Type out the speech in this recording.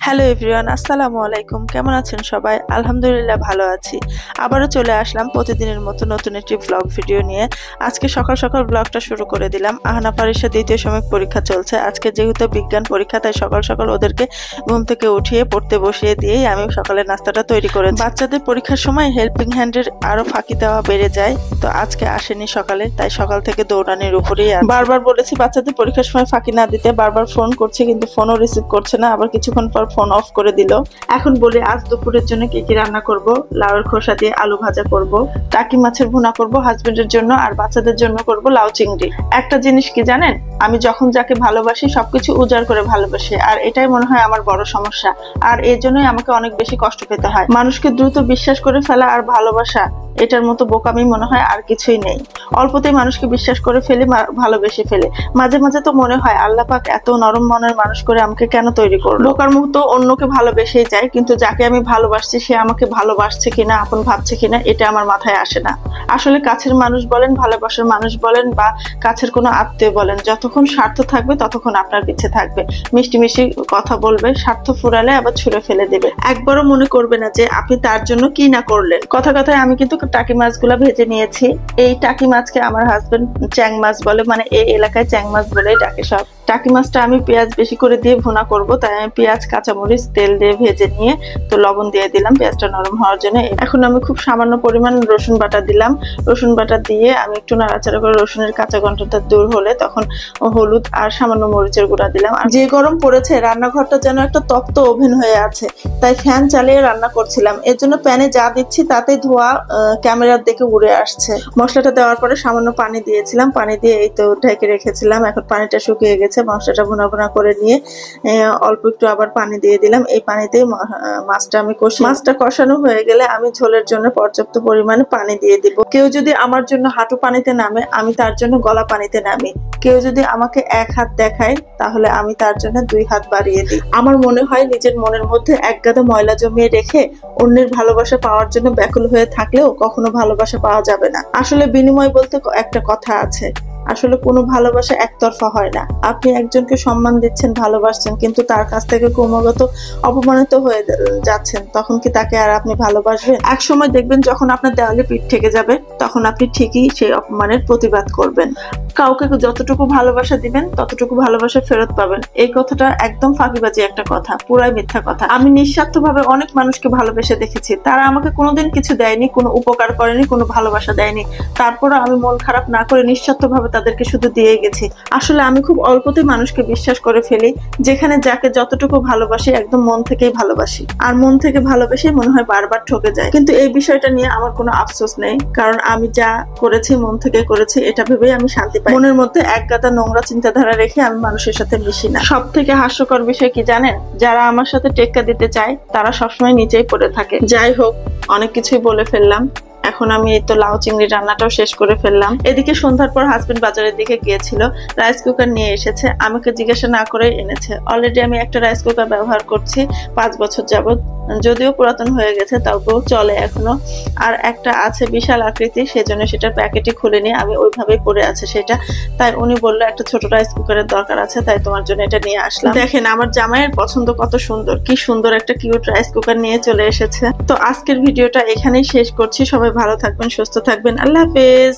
Hello everyone, আসসালামু আলাইকুম। কেমন আছেন সবাই? আলহামদুলিল্লাহ ভালো আছি। আবারও চলে আসলাম প্রতিদিনের মতো নতুন একটি ব্লগ ভিডিও নিয়ে। আজকে সকাল সকাল ব্লগটা শুরু করে দিলাম। আহনা ফারিসের দ্বিতীয় সাময়িক পরীক্ষা চলছে। আজকে যেহেতু বিজ্ঞান পরীক্ষা, তাই সকাল সকাল ওদেরকে ঘুম থেকে উঠিয়ে পড়তে বসিয়ে দিয়েই আমি সকালের নাস্তাটা তৈরি করেছি। বাচ্চাদের পরীক্ষার সময় হেল্পিং হ্যান্ডের আরো ফাঁকি দেওয়া বেড়ে যায়, তো আজকে আসেনি সকালে, তাই সকাল থেকে দৌড়ানির উপরেই আছে। বারবার বলেছি বাচ্চাদের পরীক্ষার সময় ফাঁকি না দিতে, বারবার ফোন করছি কিন্তু ফোনও রিসিভ করছে না। আবার কিছুক্ষণ পর ফোন অফ করে দিল। এখন বলি আজ দুপুরের জন্য কি কি রান্না করব। লাউয়ের খোসা দিয়ে আলু ভাজা করব, টাকি মাছের ভুনা করব হাজবেন্ডের জন্য, আর বাচ্চাদের জন্য করব লাউ চিংড়ি। একটা জিনিস কি জানেন, আমি যখন যাকে ভালোবাসি সবকিছু উজাড় করে ভালোবাসি, আর এটাই মনে হয় আমার বড় সমস্যা। আর এই জন্যই আমাকে অনেক বেশি কষ্ট পেতে হয়। মানুষকে দ্রুত বিশ্বাস করে ফেলা আর ভালোবাসা, এটার মতো বোকামি মনে হয় আর কিছুই নেই। অল্পতেই মানুষকে বিশ্বাস করে ফেলে, ভালোবেসে ফেলে। মাঝে মাঝে তো মনে হয় আল্লাহ পাক এত নরম মনের মানুষ করে আমাকে কেন তৈরি করলো। বোকার মতো অন্যকে ভালোবেসেই যায়, কিন্তু যাকে আমি ভালোবাসছি সে আমাকে ভালোবাসছে কিনা, আপন ভাবছে কিনা, এটা আমার মাথায় আসে না। আসলে কাছের মানুষ বলেন, ভালোবাসার মানুষ বলেন, বা কাছের কোনো আত্মীয় বলেন, যতক্ষণ স্বার্থ থাকবে ততক্ষণ আপনার পিছে থাকবে, মিষ্টি মিষ্টি কথা বলবে, স্বার্থ ফুরালে আবার ছুঁড়ে ফেলে দেবে। একবারও মনে করবে না যে আপনি তার জন্য কি না করলেন। কথা কথায় আমি কিন্তু টাকি মাছগুলা ভেজে নিয়েছি। এই টাকি মাছকে আমার হাজবেন্ড চ্যাং মাছ বলে, মানে এই এলাকায় চ্যাং মাছ বলে ডাকে সব। টাকি মাছটা আমি পেঁয়াজ বেশি করে দিয়ে ভুনা করব, তাই আমি পেঁয়াজ, কাঁচামরিচ, তেল দিয়ে ভেজে নিয়ে তো লবণ দিয়ে দিলাম পেঁয়াজটা নরম হওয়ার জন্য। এখন আমি খুব সামান্য পরিমাণ রসুন বাটা দিলাম। রসুন বাটা দিয়ে আমি একটু নাড়াচাড়া করে রসুনের কাঁচা গন্ধটা দূর হলে তখন হলুদ আর সামান্য মরিচের গুঁড়া দিলাম। আর যে গরম পড়েছে, রান্নাঘরটা যেন একটা তপ্ত ওভেন হয়ে আছে, তাই ফ্যান চালিয়ে রান্না করছিলাম। এর জন্য প্যানে যা দিচ্ছি তাতে ধোয়া ক্যামেরার দিকে উড়ে আসছে। মশলাটা দেওয়ার পরে সামান্য পানি দিয়েছিলাম, পানি দিয়ে এই তো ঢেকে রেখেছিলাম। এখন পানিটা শুকিয়ে গেছে, মশলাটা ভুনা ভুনা করে নিয়ে অল্প একটু আবার পানি দিয়ে দিলাম। এই পানিতেই মাছটা আমি কষি। মাছটা কষানো হয়ে গেলে আমি ঝোলের জন্য পর্যাপ্ত পরিমাণে পানি দিয়ে দিব। কেউ যদি আমার জন্য হাঁটু পানিতে নামে, আমি তার জন্য গলা পানিতে নামি। কেউ যদি আমাকে এক হাত দেখায়, তাহলে আমি তার জন্য 2 হাত বাড়িয়ে দিই। আমার মনে হয় নিজের মনের মধ্যে এক গাদা ময়লা জমিয়ে রেখে অন্যের ভালোবাসা পাওয়ার জন্য ব্যাকুল হয়ে থাকলেও কখনো ভালোবাসা পাওয়া যাবে না। আসলে বিনিময় বলতে একটা কথা আছে, আসলে কোনো ভালোবাসা একতরফা হয় না। আপনি একজনকে সম্মান দিচ্ছেন, ভালোবাসছেন, কিন্তু তার কাছ থেকে ক্রমাগত অপমানিত হয়ে যাচ্ছেন, তখন কি তাকে আর আপনি ভালোবাসবেন? এক সময় দেখবেন যখন আপনার দেওয়ালে পিঠ থেকে যাবে, তখন আপনি ঠিকই সেই অপমানের প্রতিবাদ করবেন। কাউকে যতটুকু ভালোবাসা দিবেন ততটুকু ভালোবাসা ফেরত পাবেন, এই কথাটা একদম ফাঁকিবাজি একটা কথা, পুরাই মিথ্যা কথা। আমি নিঃস্বার্থভাবে অনেক মানুষকে ভালোবেসে দেখেছি, তারা আমাকে কোনোদিন কিছু দেয়নি, কোনো উপকার করেনি, কোনো ভালোবাসা দেয়নি, তারপরও আমি মন খারাপ না করে নিঃস্বার্থভাবে তাদেরকে শুধু দিয়ে গেছি। আসলে আমি খুব অল্পতে মানুষকে বিশ্বাস করে ফেলি, যেখানে যাকে যতটুকু ভালোবাসি একদম মন থেকেই ভালোবাসি, আর মন থেকে ভালোবেসে মনে হয় বারবার ঠকে যায়। কিন্তু এই বিষয়টা নিয়ে আমার কোনো আফসোস নেই, কারণ আমি যা করেছি মন থেকে করেছি, এটা ভেবেই আমি শান্তি পাই। মনের মধ্যে এক গাদা নোংরা চিন্তাধারা রেখে আমি মানুষের সাথে মিশি না। সব থেকে হাস্যকর বিষয় কি জানেন, যারা আমার সাথে টেক্কা দিতে চায় তারা সবসময় নিচেই পড়ে থাকে। যাই হোক, অনেক কিছুই বলে ফেললাম। এখন আমি এই তো লাউ চিংড়ি রান্নাটাও শেষ করে ফেললাম। এদিকে সন্ধ্যার পর হাজবেন্ড বাজারের দিকে গিয়েছিল, রাইস কুকার নিয়ে এসেছে, আমাকে জিজ্ঞাসা না করে এনেছে। অলরেডি আমি একটা রাইস কুকার ব্যবহার করছি 5 বছর যাবত, যদিও পুরাতন হয়ে গেছে তাও চলে এখনো। আর একটা আছে বিশাল আকৃতি, সেজন্য সেটার প্যাকেটই খুলেনি, আমি ওইভাবেই পড়ে আছে সেটা। তাই উনি বললো একটা ছোট রাইস কুকারের দরকার আছে, তাই তোমার জন্য এটা নিয়ে আসলাম। দেখেন আমার জামাইয়ের পছন্দ কত সুন্দর, কি সুন্দর একটা কিউট রাইস কুকার নিয়ে চলে এসেছে। তো আজকের ভিডিওটা এখানেই শেষ করছি। সবাই ভালো থাকবেন, সুস্থ থাকবেন, আল্লাহ হাফেজ।